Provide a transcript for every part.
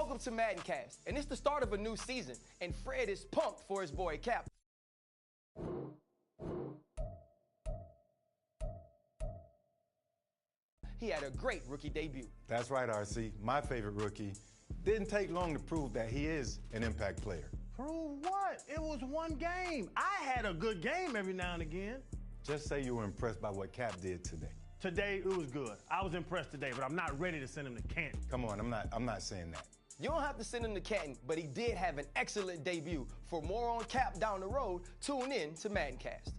Welcome to Maddencast, and it's the start of a new season, and Fred is pumped for his boy Cap. He had a great rookie debut. That's right, RC. My favorite rookie. Didn't take long to prove that he is an impact player. Prove what? It was one game. I had a good game every now and again. Just say you were impressed by what Cap did today. Today, it was good. I was impressed today, but I'm not ready to send him to Canton. Come on, I'm not saying that. You don't have to send him to Canton, but he did have an excellent debut. For more on Cap down the road, tune in to Maddencast.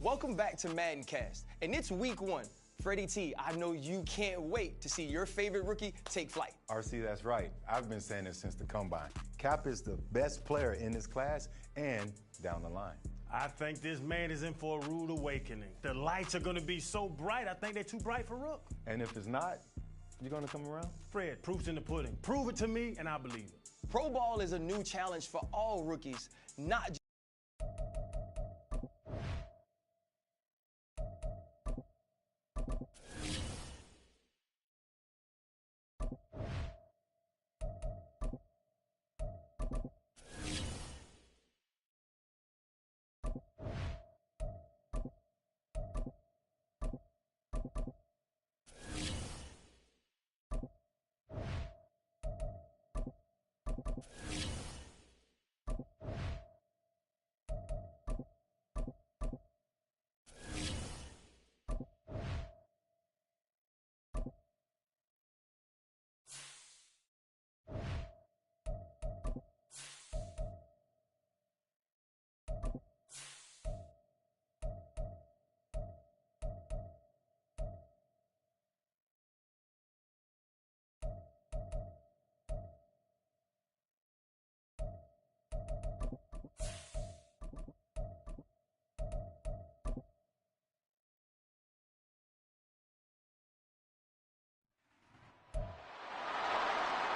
Welcome back to Maddencast, and it's week 1. Freddie T, I know you can't wait to see your favorite rookie take flight. RC, that's right. I've been saying this since the combine. Cap is the best player in this class and down the line. I think this man is in for a rude awakening. The lights are going to be so bright, I think they're too bright for Rook. And if it's not, you're going to come around? Fred, proof's in the pudding. Prove it to me, and I'll believe it. Pro Ball is a new challenge for all rookies, not just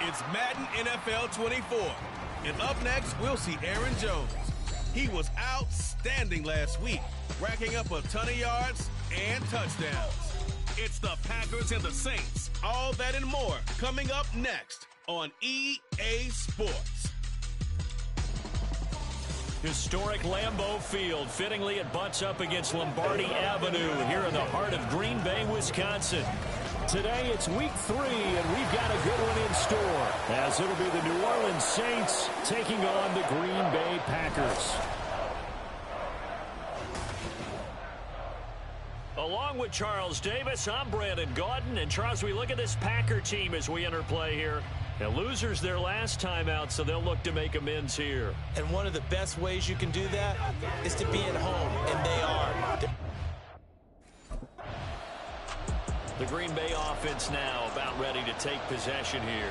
It's Madden NFL 24. And up next, we'll see Aaron Jones. He was outstanding last week, racking up a ton of yards and touchdowns. It's the Packers and the Saints. All that and more coming up next on EA Sports. Historic Lambeau Field. Fittingly, it butts up against Lombardi Avenue here in the heart of Green Bay, Wisconsin. Today, it's week 3, and we've got a good one in store, as it'll be the New Orleans Saints taking on the Green Bay Packers. Along with Charles Davis, I'm Brandon Gaudin. And Charles, we look at this Packer team as we enter play here. The losers their last time out, so they'll look to make amends here. And one of the best ways you can do that is to be at home, and they are. The Green Bay offense now about ready to take possession here.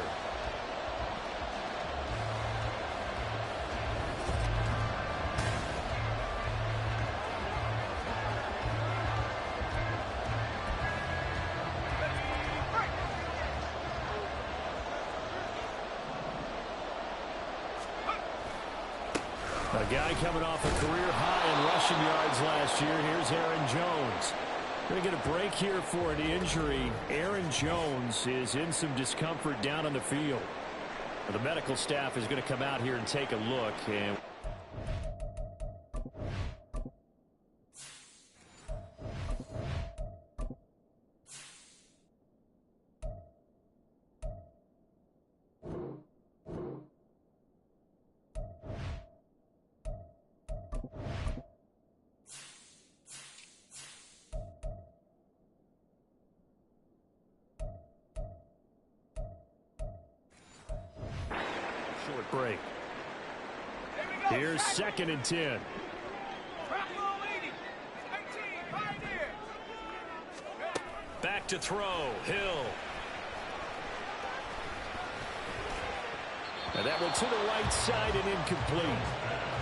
A guy coming off a career high in rushing yards last year. Here's Aaron Jones. Going to get a break here for an injury. Aaron Jones is in some discomfort down on the field. The medical staff is going to come out here and take a look. And break. Here's 2nd and 10. Back to throw. Hill. And that one to the right side and incomplete.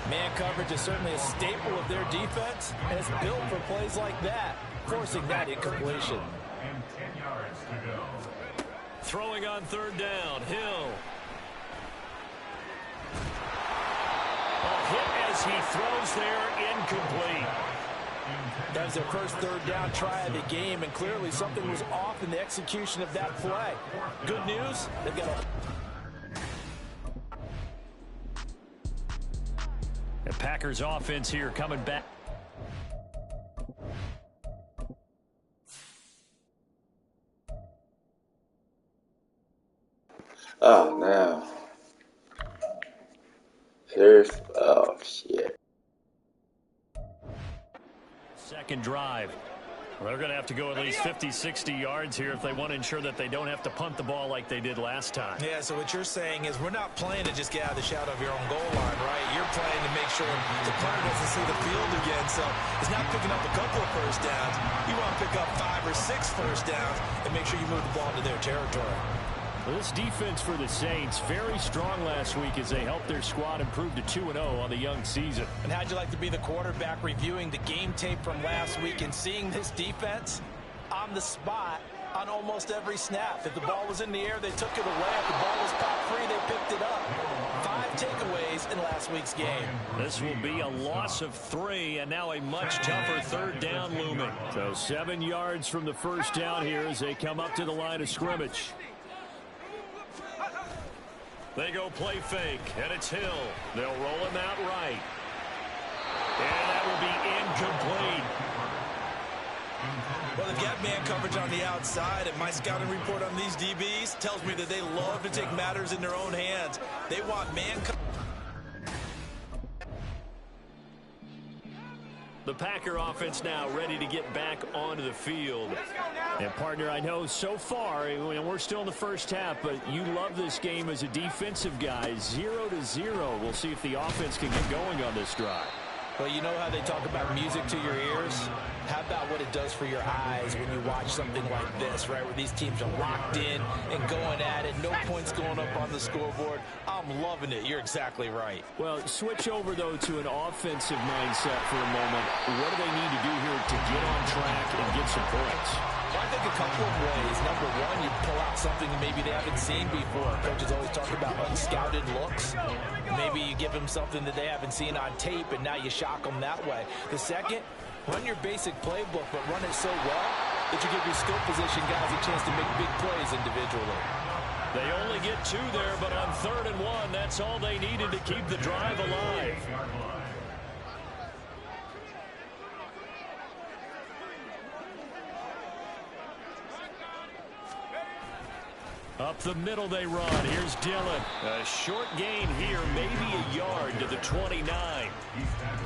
Man coverage is certainly a staple of their defense, and it's built for plays like that, forcing that incompletion. And 10 yards to go. Throwing on third down, Hill. Hit as he throws there, incomplete. That was their first third down try of the game, and clearly something was off in the execution of that play. Good news, they've got a... The Packers offense here coming back. Oh, no. First, oh, shit. Second drive. They're going to have to go at least 50, 60 yards here if they want to ensure that they don't have to punt the ball like they did last time. Yeah, so what you're saying is we're not playing to just get out of the shadow of your own goal line, right? You're playing to make sure the punter doesn't see the field again. So it's not picking up a couple of first downs. You want to pick up 5 or 6 first downs and make sure you move the ball into their territory. Well, this defense for the Saints, very strong last week as they helped their squad improve to 2-0 on the young season. And how'd you like to be the quarterback reviewing the game tape from last week and seeing this defense on the spot on almost every snap? If the ball was in the air, they took it away. If the ball was popped free, they picked it up. 5 takeaways in last week's game. This will be a loss of 3, and now a much tougher third down looming. So 7 yards from the first down here as they come up to the line of scrimmage. They go play fake, and it's Hill. They'll roll him out right. And that will be incomplete. Well, they've got man coverage on the outside, and my scouting report on these DBs tells me that they love to take matters in their own hands. They want man coverage. The Packer offense now ready to get back onto the field. And, partner, I know so far, and we're still in the first half, but you love this game as a defensive guy. 0-0. We'll see if the offense can get going on this drive. Well, you know how they talk about music to your ears? How about what it does for your eyes when you watch something like this, right, where these teams are locked in and going at it, no points going up on the scoreboard? I'm loving it. You're exactly right. Well, switch over, though, to an offensive mindset for a moment. What do they need to do here to get on track and get some points? Well, I think a couple of ways. Number one, you pull out something that maybe they haven't seen before. Coaches always talk about unscouted looks. Maybe you give them something that they haven't seen on tape, and now you shock them that way. The second, run your basic playbook, but run it so well that you give your skill position guys a chance to make big plays individually. They only get 2 there, but on 3rd and 1, that's all they needed to keep the drive alive. Up the middle they run. Here's Dillon. A short gain here, maybe a yard to the 29.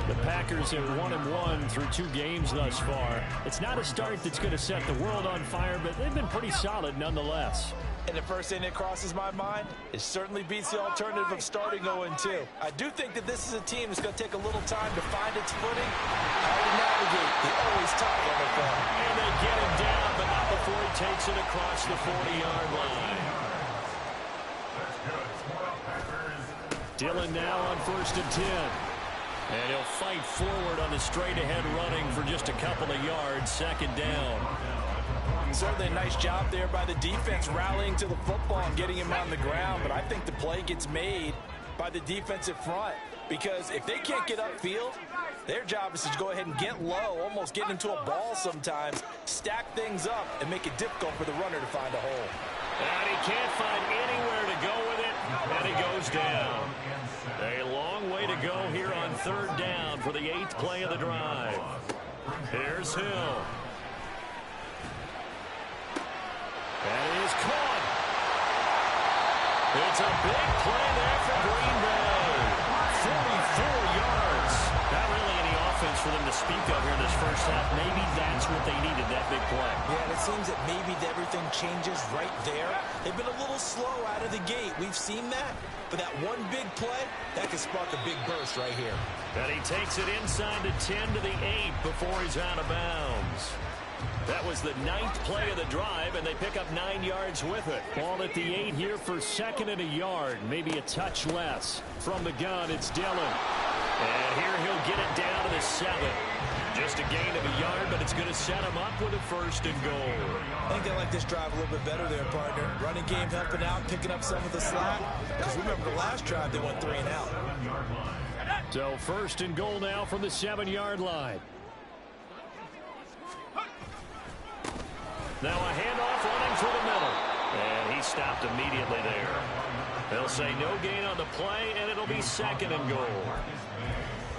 The Packers have 1-1 through 2 games thus far. It's not a start that's going to set the world on fire, but they've been pretty solid nonetheless. And the first thing that crosses my mind, it certainly beats the alternative of starting 0-2. I do think that this is a team that's going to take a little time to find its footing, how to navigate the always tough NFL. And they get him down, but not before he takes it across the 40-yard line. Dillon now on 1st and 10. And he'll fight forward on the straight-ahead running for just a couple of yards, 2nd down. Certainly a nice job there by the defense rallying to the football and getting him on the ground, but I think the play gets made by the defensive front because if they can't get upfield, their job is to go ahead and get low, almost get into a ball sometimes, stack things up, and make it difficult for the runner to find a hole. And he can't find anywhere to go with it, and he goes down. A long way to go here on 3rd down for the 8th play of the drive. Here's Hill. And he is caught. It's a big play there for Green Bay. 44 yards. Not really any offense for them to speak of here in this first half. Maybe that's what they needed, that big play. Yeah, and it seems that maybe everything changes right there. They've been a little slow out of the gate. We've seen that. But that one big play, that can spark a big burst right here. And he takes it inside the 10 to the 8 before he's out of bounds. That was the 9th play of the drive, and they pick up 9 yards with it. Ball at the 8 here for 2nd and a yard, maybe a touch less. From the gun, it's Dillon. And here he'll get it down to the 7. Just a gain of a yard, but it's going to set him up with a 1st and goal. I think they like this drive a little bit better there, partner. Running game helping out, picking up some of the slack. Because remember the last drive, they went 3 and out. So 1st and goal now from the 7-yard line. Now a handoff running through the middle. And he stopped immediately there. They'll say no gain on the play, and it'll be 2nd and goal.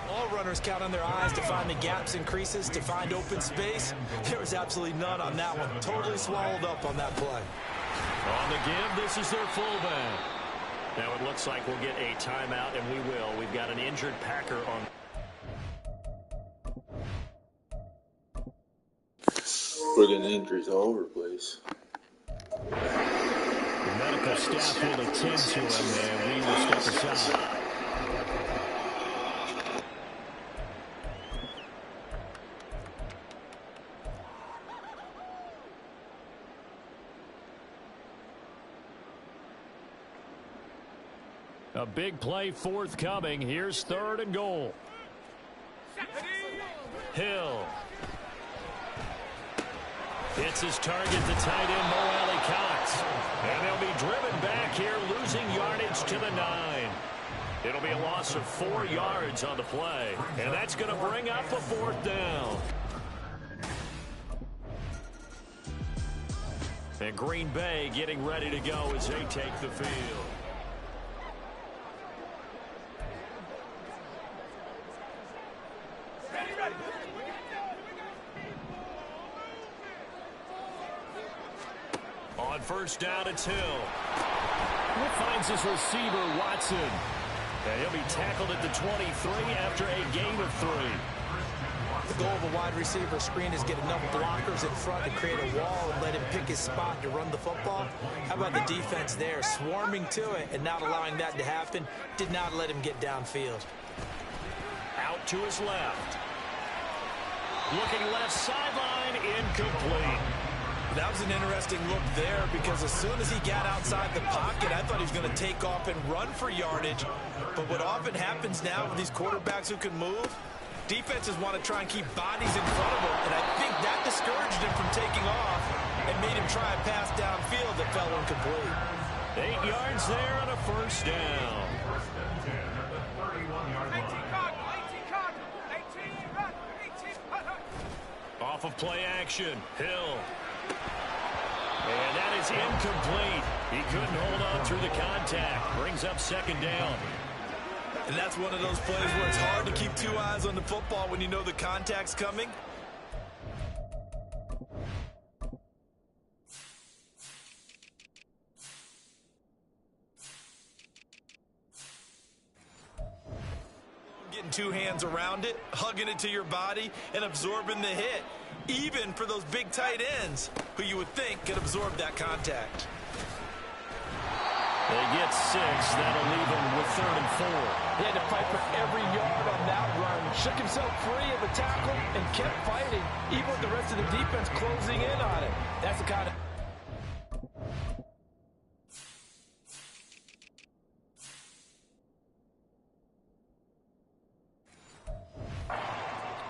All runners count on their eyes to find the gaps and creases, to find open space. There was absolutely none on that one. Totally swallowed up on that play. On the give, this is their fullback. Now it looks like we'll get a timeout, and we will. We've got an injured Packer on. We're getting injuries all over the place. The medical staff will attend to him, and we will step aside. A big play forthcoming. Here's 3rd and goal. Hill. Hits his target, the tight end, Mo Alley-Cox. And they'll be driven back here, losing yardage to the 9. It'll be a loss of 4 yards on the play. And that's going to bring up a 4th down. And Green Bay getting ready to go as they take the field. On 1st down, it's Hill. He finds his receiver, Watson. And he'll be tackled at the 23 after a gain of 3. The goal of a wide receiver screen is get enough blockers in front to create a wall and let him pick his spot to run the football. How about the defense there, swarming to it and not allowing that to happen? Did not let him get downfield. Out to his left. Looking left sideline, incomplete. That was an interesting look there because as soon as he got outside the pocket, I thought he was going to take off and run for yardage. But what often happens now with these quarterbacks who can move, defenses want to try and keep bodies in front of him, and I think that discouraged him from taking off and made him try a pass downfield that fell incomplete. 8 yards there on a 1st down. Off of play action, Hill. And that is incomplete. He couldn't hold on through the contact. Brings up 2nd down. And that's one of those plays where it's hard to keep 2 eyes on the football when you know the contact's coming. Getting 2 hands around it, hugging it to your body, and absorbing the hit. Even for those big tight ends who you would think could absorb that contact. They get 6. That'll leave them with 3rd and 4. He had to fight for every yard on that run. Shook himself free of a tackle and kept fighting, even with the rest of the defense closing in on it. That's the kind of...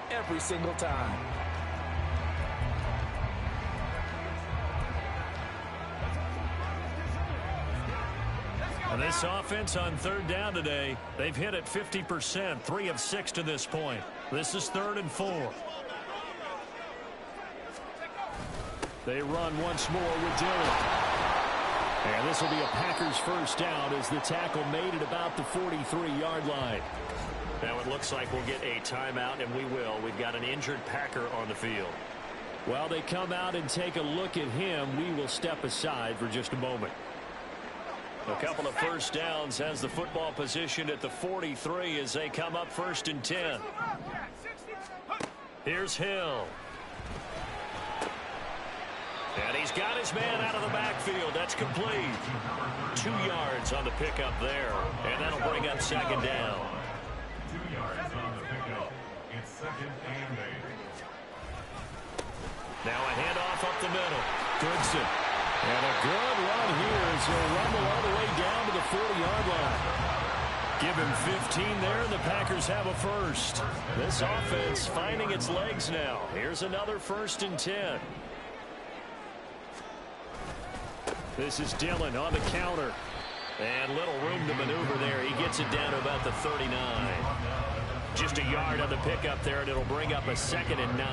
every single time. And this offense on 3rd down today, they've hit it 50%, 3 of 6 to this point. This is 3rd and 4. They run once more with Dillon. And this will be a Packers 1st down as the tackle made it about the 43-yard line. Now it looks like we'll get a timeout, and we will. We've got an injured Packer on the field. While they come out and take a look at him, we will step aside for just a moment. A couple of 1st downs has the football position at the 43 as they come up 1st and 10. Here's Hill. And he's got his man out of the backfield. That's complete. 2 yards on the pickup there. And that'll bring up 2nd down. 2 yards on the pickup. It's 2nd and 8. Now a handoff up the middle. Goodson. And a good run here as he'll rumble all the way down to the 40-yard line. Give him 15 there, and the Packers have a first. This offense finding its legs now. Here's another 1st and 10. This is Dillon on the counter. And little room to maneuver there. He gets it down to about the 39. Just a yard on the pickup there, and it'll bring up a 2nd and 9.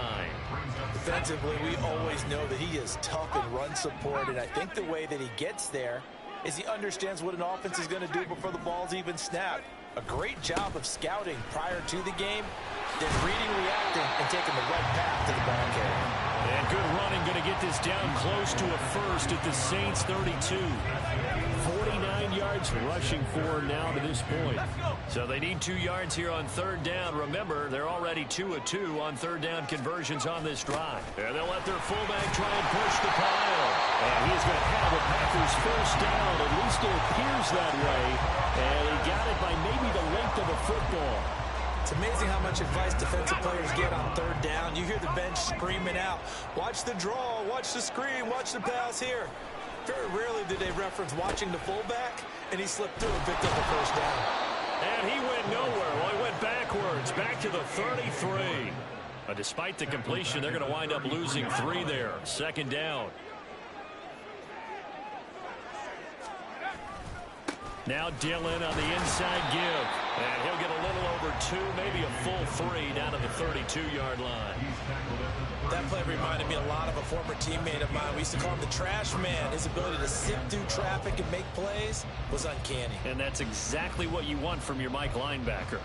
Defensively, we always know that he is tough in run support, and I think the way that he gets there is he understands what an offense is going to do before the ball's even snapped. A great job of scouting prior to the game, then reading, reacting, and taking the right path to the ball carrier. And good running, going to get this down close to a first at the Saints 32. 49 yards rushing for now to this point. So they need 2 yards here on 3rd down. Remember, they're already 2 of 2 on 3rd down conversions on this drive. And they'll let their fullback try and push the pile. And he's going to have the Packers 1st down. At least it appears that way. And he got it by maybe the length of a football. It's amazing how much advice defensive players get on 3rd down. You hear the bench screaming out, watch the draw, watch the screen, watch the pass here. Very rarely did they reference watching the fullback, and he slipped through and picked up the 1st down. And he went nowhere. Well, he went backwards, back to the 33. But despite the completion, they're going to wind up losing 3 there. 2nd down. Now Dillon on the inside give. And he'll get a little over 2, maybe a full 3 down to the 32-yard line. That play reminded me a lot of a former teammate of mine. We used to call him the trash man. His ability to sit through traffic and make plays was uncanny. And that's exactly what you want from your Mike linebacker.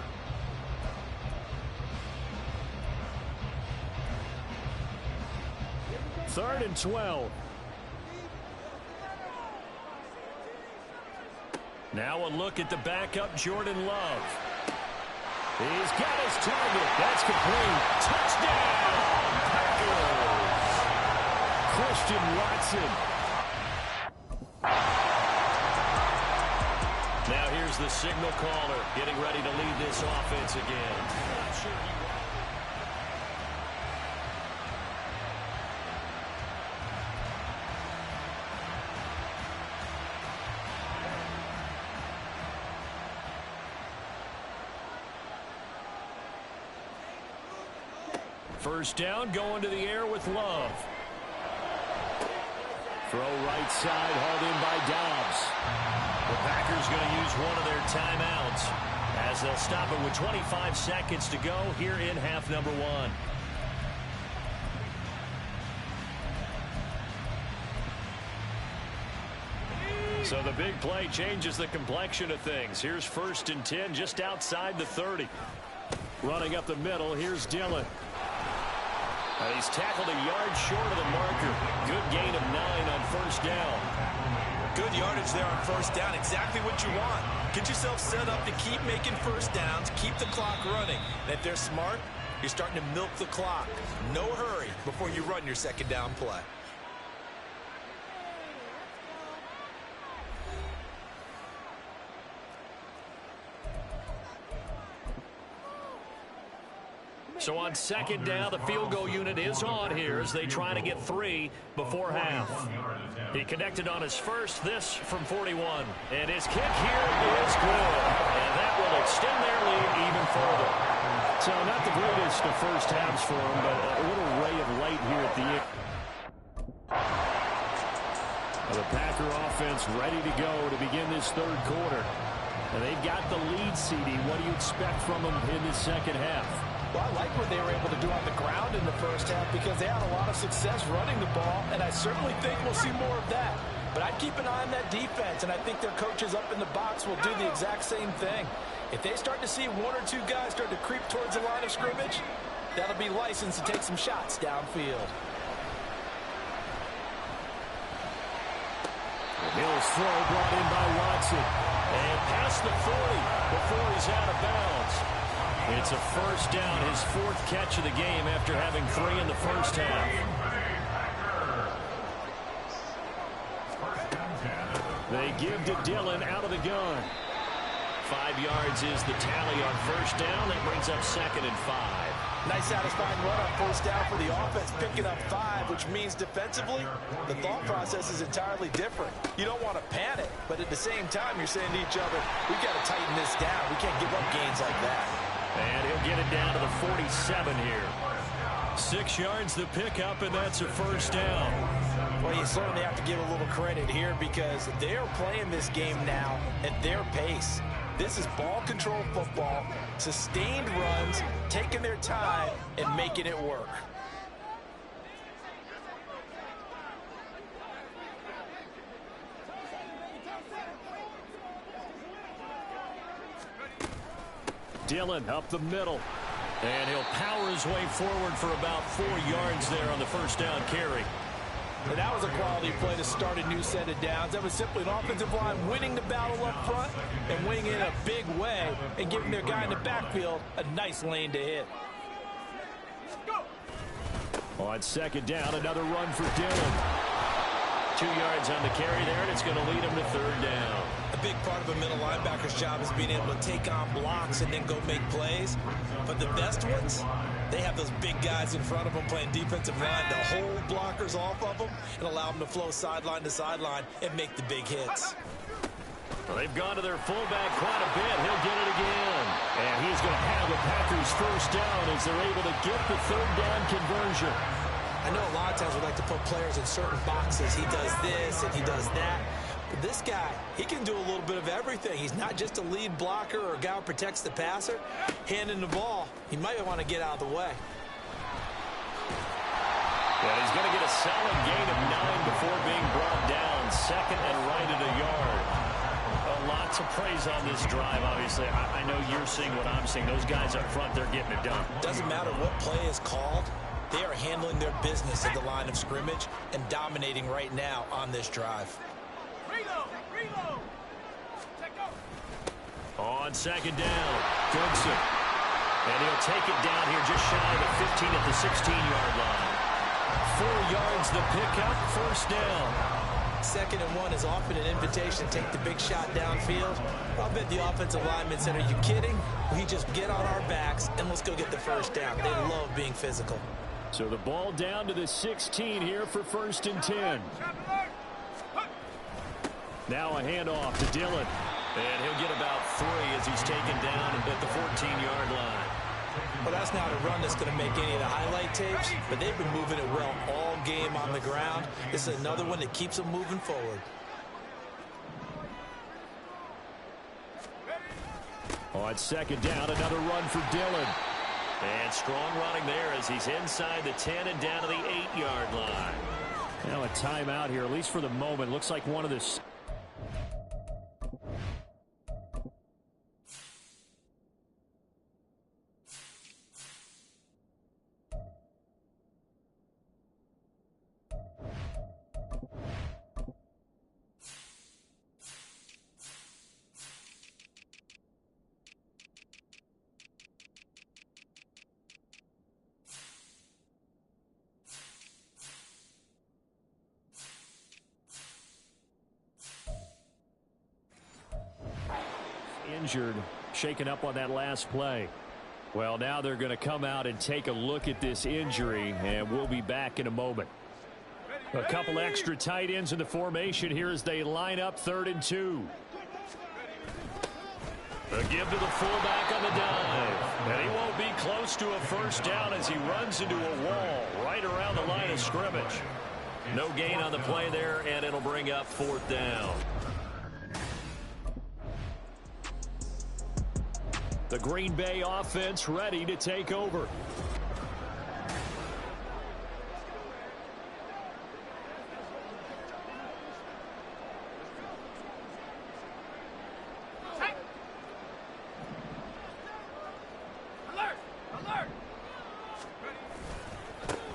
Third and 12. Now a look at the backup, Jordan Love. He's got his target. That's complete. Touchdown, Packers. Christian Watson. Now here's the signal caller getting ready to lead this offense again. Not sure he First down, going to the air with Love. Throw right side, hauled in by Dobbs. The Packers going to use one of their timeouts as they'll stop it with 25 seconds to go here in half number 1. So the big play changes the complexion of things. Here's 1st and 10 just outside the 30. Running up the middle, here's Dillon. He's tackled a yard short of the marker. Good gain of 9 on 1st down. Good yardage there on 1st down. Exactly what you want. Get yourself set up to keep making 1st downs, keep the clock running. And if they're smart, you're starting to milk the clock. No hurry before you run your 2nd down play. So on 2nd down, the field goal unit is on here as they try to get 3 before half. He connected on his first, this from 41. And his kick here is good. And that will extend their lead even further. So not the greatest of first halves for him, but a little ray of light here at the end. The Packer offense ready to go to begin this 3rd quarter. And they've got the lead, CD. What do you expect from them in the 2nd half? Well, I like what they were able to do on the ground in the 1st half because they had a lot of success running the ball, and I certainly think we'll see more of that. But I'd keep an eye on that defense, and I think their coaches up in the box will do the exact same thing. If they start to see 1 or 2 guys start to creep towards the line of scrimmage, that'll be licensed to take some shots downfield. Hill's throw brought in by Watson. And past the 40 before he's out of bounds. It's a 1st down, his 4th catch of the game after having 3 in the 1st half. They give to Dillon out of the gun. 5 yards is the tally on first down. That brings up 2nd and 5. Nice satisfying run on first down for the offense, picking up 5, which means defensively, the thought process is entirely different. You don't want to panic, but at the same time, you're saying to each other, we've got to tighten this down. We can't give up gains like that. And he'll get it down to the 47 here. 6 yards the pickup, and that's a first down. Well, you certainly have to give a little credit here because they are playing this game now at their pace. This is ball control football, sustained runs, taking their time, and making it work. Dillon up the middle. And he'll power his way forward for about 4 yards there on the first down carry. And that was a quality play to start a new set of downs. That was simply an offensive line winning the battle up front and winning it in a big way and giving their guy in the backfield a nice lane to hit. On second down, another run for Dillon. 2 yards on the carry there, and it's going to lead him to third down. A big part of a middle linebacker's job is being able to take on blocks and then go make plays. But the best ones, they have those big guys in front of them playing defensive line to hold blockers off of them and allow them to flow sideline to sideline and make the big hits. Well, they've gone to their fullback quite a bit. He'll get it again. And he's going to have the Packers first down as they're able to get the third down conversion. I know a lot of times we like to put players in certain boxes. He does this and he does that. But this guy, he can do a little bit of everything. He's not just a lead blocker or a guy who protects the passer. Handing the ball, he might want to get out of the way. Yeah, he's going to get a solid gain of 9 before being brought down. Second and right at a yard. Lots of praise on this drive, obviously. I know you're seeing what I'm seeing. Those guys up front, they're getting it done. Doesn't matter what play is called. They are handling their business at the line of scrimmage and dominating right now on this drive. Reload. On second down, Goodson. And he'll take it down here just shy of the 15 at the 16-yard line. 4 yards the pickup, first down. 2nd and 1 is often an invitation to take the big shot downfield. I bet the offensive lineman said, are you kidding? We just get on our backs and let's go get the first down. They love being physical. So the ball down to the 16 here for 1st and 10. Now a handoff to Dillon. And he'll get about 3 as he's taken down at the 14-yard line. Well, that's not a run that's going to make any of the highlight tapes, but they've been moving it well all game on the ground. This is another one that keeps them moving forward. On second down, another run for Dillon. And strong running there as he's inside the 10 and down to the 8-yard line. Now a timeout here, at least for the moment. Looks like one of the... injured, shaken up on that last play. Well, now they're going to come out and take a look at this injury, and we'll be back in a moment. A couple extra tight ends in the formation here as they line up 3rd and 2. A give to the fullback on the dive. And he won't be close to a first down as he runs into a wall right around the line of scrimmage. No gain on the play there, and it'll bring up 4th down. The Green Bay offense ready to take over.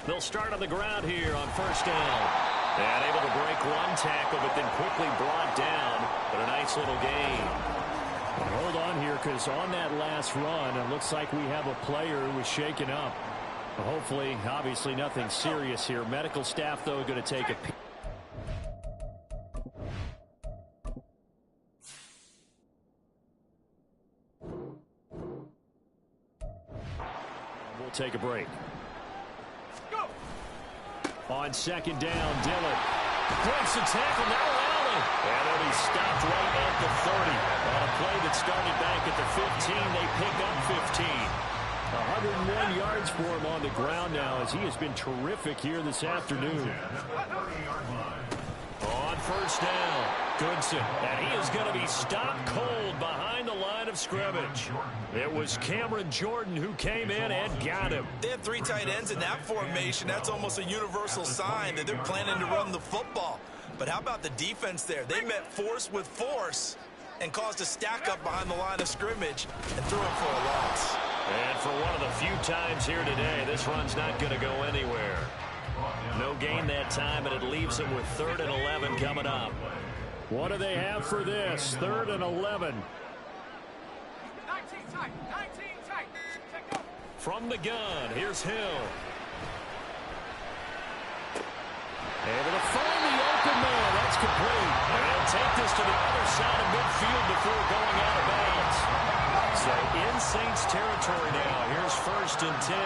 They'll start on the ground here on first down. And able to break one tackle, but then quickly brought down. But a nice little gain. Hold on here, because on that last run, it looks like we have a player who was shaken up. Hopefully, obviously nothing serious here. Medical staff, though, going to take a peek. take a break. On second down, Dillon breaks the tackle, now Allen. And then he's stopped right at the 30. On a play that started back at the 15, they pick up 15. 101 yards for him on the ground now as he has been terrific here this afternoon. On first down, Goodson, and he is going to be stopped cold behind the line of scrimmage. It was Cameron Jordan who came in and got him. They have 3 tight ends in that formation. That's almost a universal sign that they're planning to run the football. But how about the defense there? They met force with force and caused a stack up behind the line of scrimmage and threw him for a loss. And for one of the few times here today, this run's not going to go anywhere. No gain that time, and it leaves them with 3rd and 11 coming up. What do they have for this? 3rd and 11. 19 tight. From the gun, here's Hill. Able to find the open man. That's complete. And they'll take this to the other side of midfield before going out of bounds. So in Saints territory now. Here's 1st and 10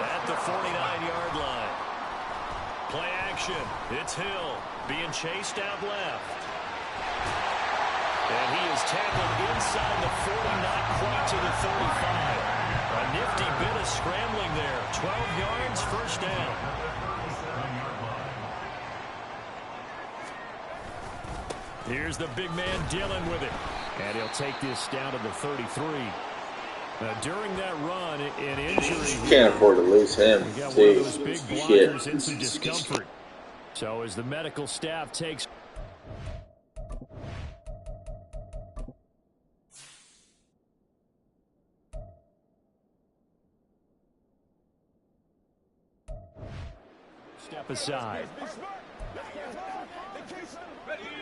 at the 49-yard line. Play action. It's Hill being chased out left. And he is tackled inside the 40, not quite to the 35. A nifty bit of scrambling there. 12 yards, 1st down. Here's the big man Dillon with it. And he'll take this down to the 33. During that run, an injury. Can't afford to lose him. We got one of those big blockers in some discomfort. So as the medical staff takes. Step aside.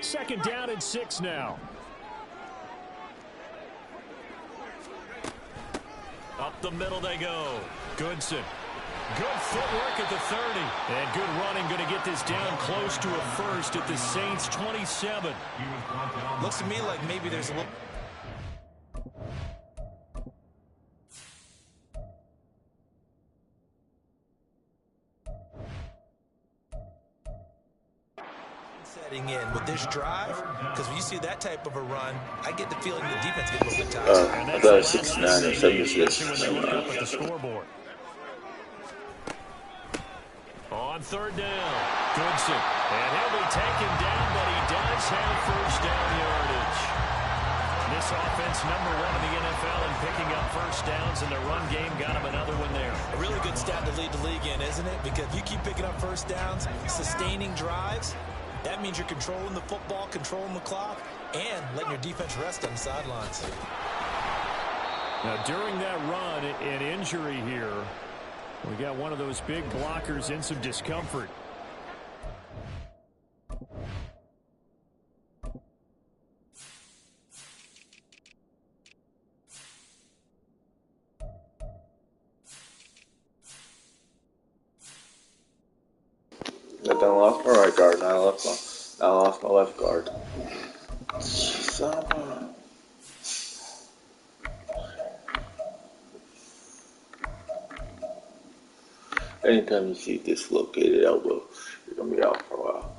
2nd down and 6 now. Up the middle they go. Goodson. Good footwork at the 30. And good running, going to get this down close to a 1st at the Saints 27. Looks to me like maybe there's a little... setting in with this drive, because when you see that type of a run, I get the feeling the defense gets a little bit tired. I thought it was 69 or 76. When they look up at the scoreboard. On 3rd down, Goodson. And he'll be taken down, but he does have 1st down yardage. This offense #1 in the NFL in picking up 1st downs, and the run game got him another one there. A really good stat to lead the league in, isn't it? Because you keep picking up 1st downs, sustaining drives, that means you're controlling the football, controlling the clock, and letting your defense rest on the sidelines. Now, during that run, an injury here. We got one of those big blockers in some discomfort. I done lost my right guard, and I lost my left guard. Anytime you see dislocated elbow, you're going to be out for a while.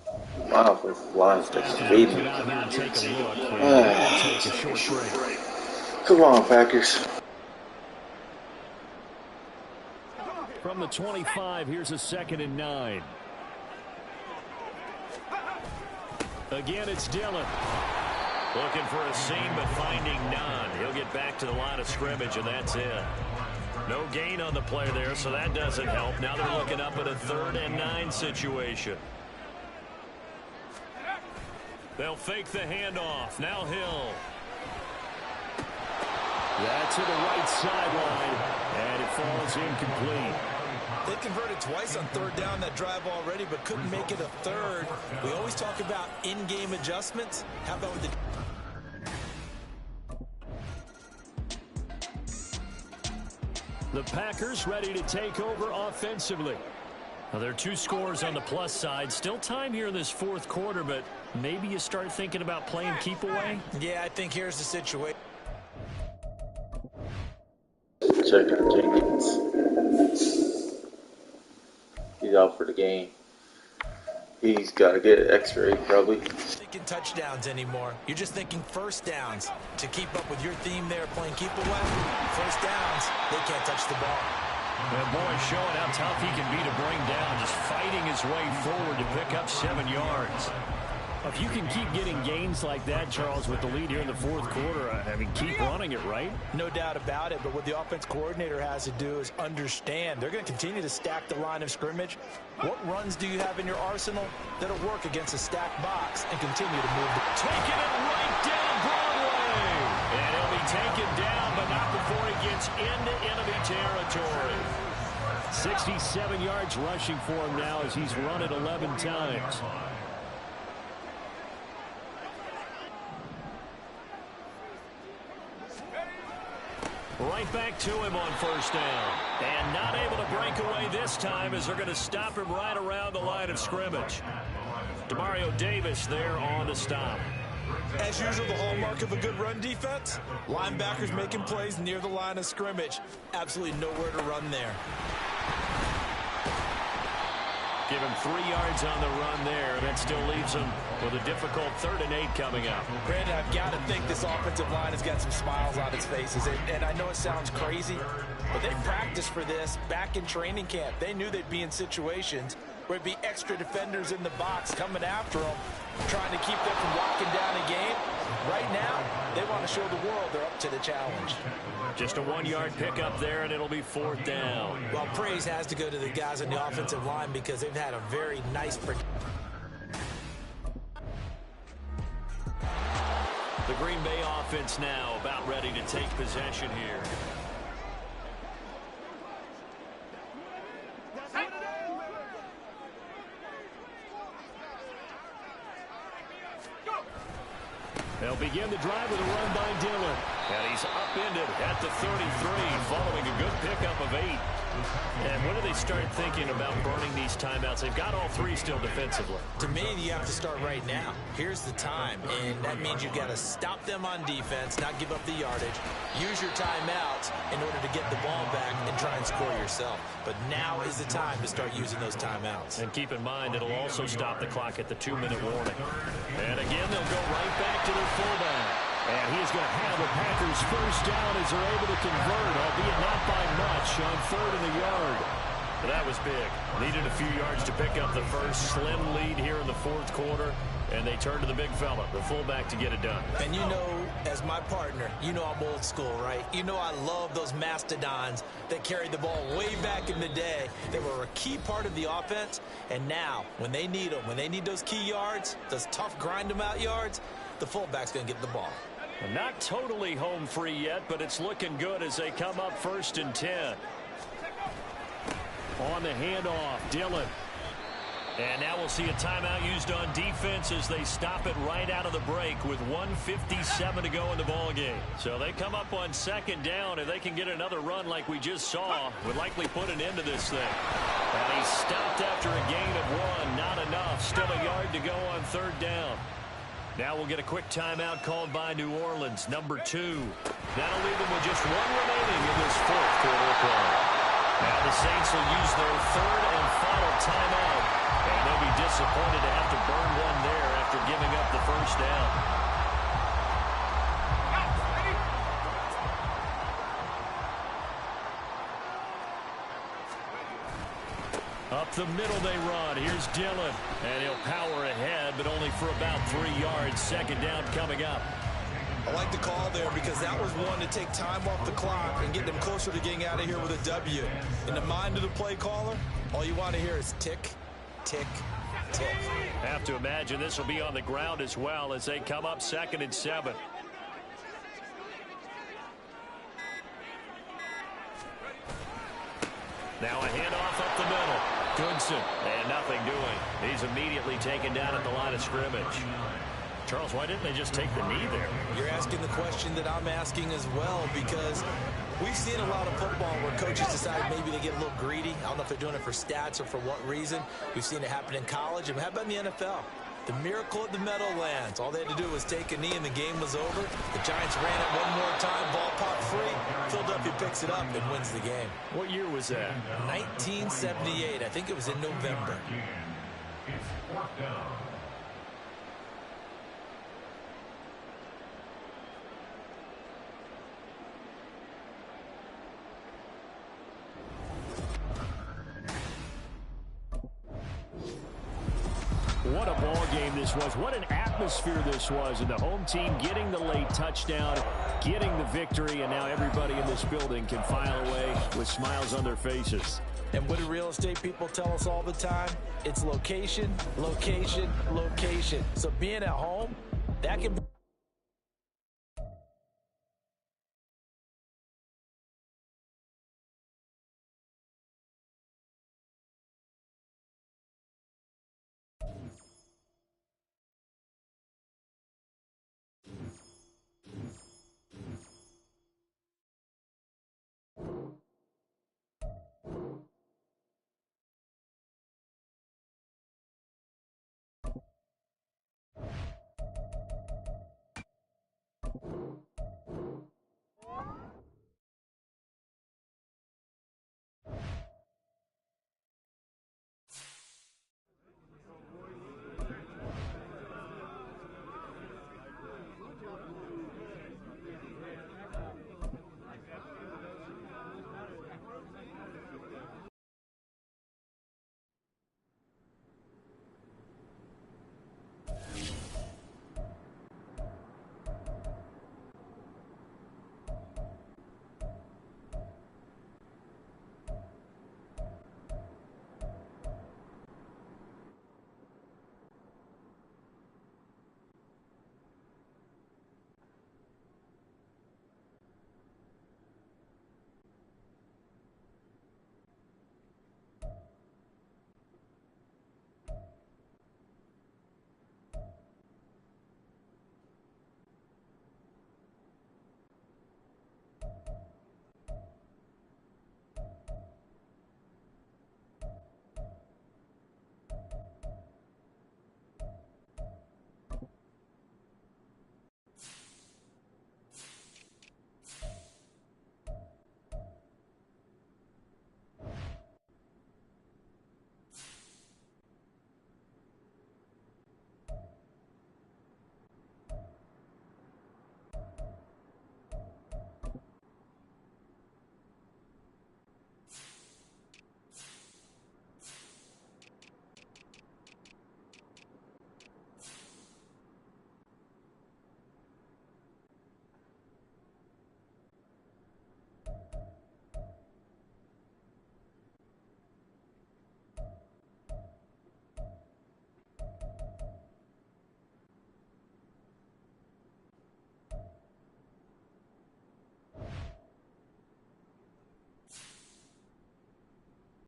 My offensive line's just fading. Come on, Packers. From the 25, here's a 2nd and 9. Again, it's Dillon. Looking for a seam, but finding none. He'll get back to the line of scrimmage, and that's it. No gain on the play there, so that doesn't help. Now they're looking up at a 3rd and 9 situation. They'll fake the handoff. Now Hill. That's to the right sideline, and it falls incomplete. They converted twice on 3rd down that drive already, but couldn't make it a 3rd. We always talk about in-game adjustments. How about with the... The Packers ready to take over offensively. Now, there are 2 scores on the plus side. Still time here in this 4th quarter, but maybe you start thinking about playing keep away? Yeah, I think here's the situation. check on Jenkins. He's out for the game. He's got to get an x-ray probably. Thinking touchdowns anymore. You're just thinking first downs. To keep up with your theme there, playing keep away, first downs, they can't touch the ball. And boy, showing how tough he can be to bring down, just fighting his way forward to pick up 7 yards. If you can keep getting gains like that, Charles, with the lead here in the fourth quarter, I mean, keep running it, right? No doubt about it, but what the offense coordinator has to do is understand they're going to continue to stack the line of scrimmage. What runs do you have in your arsenal that'll work against a stacked box and continue to move? Taking it right down Broadway. And he'll be taken down, but not before he gets into enemy territory. 67 yards rushing for him now as he's run it 11 times. Right back to him on first down. And not able to break away this time as they're going to stop him right around the line of scrimmage. Demario Davis there on the stop. As usual, the hallmark of a good run defense, linebackers making plays near the line of scrimmage. Absolutely nowhere to run there. Give him 3 yards on the run there. That still leaves him with a difficult 3rd and 8 coming up. Brandon, I've got to think this offensive line has got some smiles on its faces. And I know it sounds crazy, but they practiced for this back in training camp. They knew they'd be in situations where it'd be extra defenders in the box coming after them, trying to keep them from locking down a game. Right now, they want to show the world they're up to the challenge. Just a 1-yard pickup there, and it'll be 4th down. Well, praise has to go to the guys on the offensive line because they've had a very nice The Green Bay offense now about ready to take possession here. They'll begin the drive with a run by Dillon. And he's upended at the 33 following a good pickup of 8. And when do they start thinking about burning these timeouts? They've got all 3 still defensively. To me, you have to start right now. Here's the time, and that means you've got to stop them on defense, not give up the yardage. Use your timeouts in order to get the ball back and try and score yourself. But now is the time to start using those timeouts. And keep in mind, it'll also stop the clock at the 2-minute warning. And again, they'll go right back to their fullback. And he's going to have the Packers first down as they're able to convert, albeit not by much, on 3rd and the yard. But that was big. Needed a few yards to pick up the first. Slim lead here in the 4th quarter. And they turn to the big fella, the fullback, to get it done. And you know, as my partner, you know I'm old school, right? You know I love those mastodons that carried the ball way back in the day. They were a key part of the offense. And now, when they need them, when they need those key yards, those tough grind-them-out yards, the fullback's going to get the ball. Not totally home free yet, but it's looking good as they come up 1st and 10. On the handoff, Dillon. And now we'll see a timeout used on defense as they stop it right out of the break with 1:57 to go in the ballgame. So they come up on 2nd down, and they can get another run like we just saw. Would likely put an end to this thing. And he's stopped after a gain of 1. Not enough. Still a yard to go on 3rd down. Now we'll get a quick timeout called by New Orleans, number 2. That'll leave them with just 1 remaining in this 4th quarter play. Now the Saints will use their 3rd and final timeout. And they'll be disappointed to have to burn one there after giving up the first down. Up the middle they run. Here's Dillon. And he'll power ahead, but only for about 3 yards. 2nd down coming up. I like the call there because that was one to take time off the clock and get them closer to getting out of here with a W. In the mind of the play caller, all you want to hear is tick, tick, tick. Have to imagine this will be on the ground as well as they come up 2nd and 7. Now a handoff up the middle. Goodson, and nothing doing. He's immediately taken down at the line of scrimmage. Charles, why didn't they just take the knee there? You're asking the question that I'm asking as well, because we've seen a lot of football where coaches decide maybe they get a little greedy. I don't know if they're doing it for stats or for what reason. We've seen it happen in college. And how about in the NFL? The miracle at the Meadowlands. All they had to do was take a knee and the game was over. The Giants ran it one more time. Ball popped free. Philadelphia picks it up and wins the game. What year was that? 1978. I think it was in November. It's fourth down. What a ball game this was. What an atmosphere this was. And the home team getting the late touchdown, getting the victory, and now everybody in this building can file away with smiles on their faces. And what do real estate people tell us all the time? It's location, location, location. So being at home, that can be